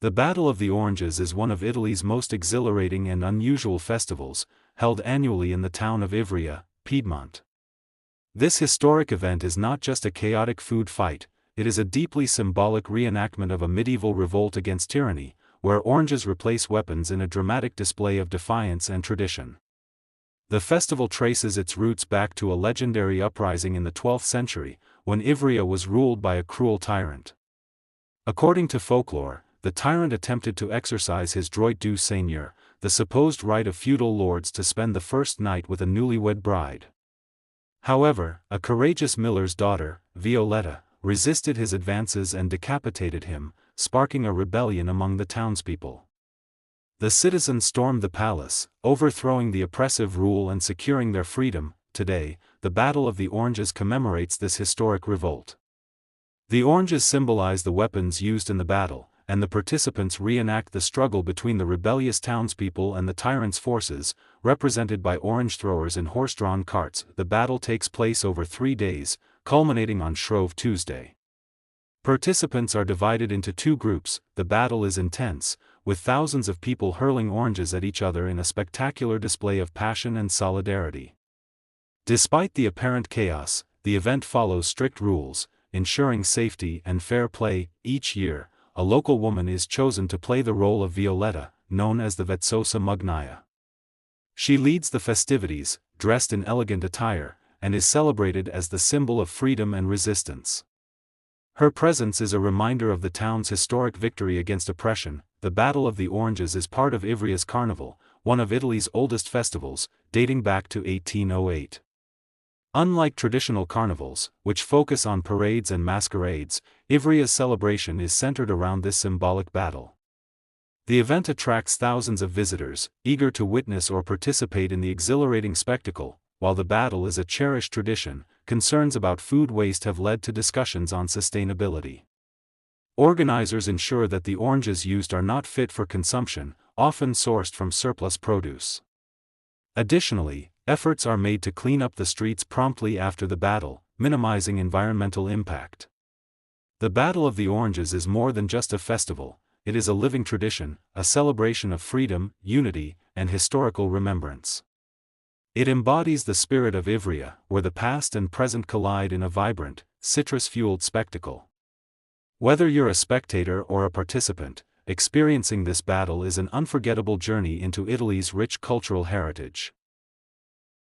The Battle of the Oranges is one of Italy's most exhilarating and unusual festivals, held annually in the town of Ivrea, Piedmont. This historic event is not just a chaotic food fight, it is a deeply symbolic reenactment of a medieval revolt against tyranny, where oranges replace weapons in a dramatic display of defiance and tradition. The festival traces its roots back to a legendary uprising in the 12th century, when Ivrea was ruled by a cruel tyrant. According to folklore, the tyrant attempted to exercise his droit du seigneur, the supposed right of feudal lords to spend the first night with a newlywed bride. However, a courageous miller's daughter, Violetta, resisted his advances and decapitated him, sparking a rebellion among the townspeople. The citizens stormed the palace, overthrowing the oppressive rule and securing their freedom. Today, the Battle of the Oranges commemorates this historic revolt. The oranges symbolize the weapons used in the battle, and the participants reenact the struggle between the rebellious townspeople and the tyrant's forces, represented by orange throwers in horse-drawn carts. The battle takes place over 3 days, culminating on Shrove Tuesday. Participants are divided into 2 groups. The battle is intense, with thousands of people hurling oranges at each other in a spectacular display of passion and solidarity. Despite the apparent chaos, the event follows strict rules, ensuring safety and fair play. Each year, a local woman is chosen to play the role of Violetta, known as the Vezzosa Mugnaia. She leads the festivities, dressed in elegant attire, and is celebrated as the symbol of freedom and resistance. Her presence is a reminder of the town's historic victory against oppression. The Battle of the Oranges is part of Ivrea's Carnival, one of Italy's oldest festivals, dating back to 1808. Unlike traditional carnivals, which focus on parades and masquerades, Ivrea's celebration is centered around this symbolic battle. The event attracts thousands of visitors, eager to witness or participate in the exhilarating spectacle. While the battle is a cherished tradition, concerns about food waste have led to discussions on sustainability. Organizers ensure that the oranges used are not fit for consumption, often sourced from surplus produce. Additionally, efforts are made to clean up the streets promptly after the battle, minimizing environmental impact. The Battle of the Oranges is more than just a festival, it is a living tradition, a celebration of freedom, unity, and historical remembrance. It embodies the spirit of Ivrea, where the past and present collide in a vibrant, citrus-fueled spectacle. Whether you're a spectator or a participant, experiencing this battle is an unforgettable journey into Italy's rich cultural heritage.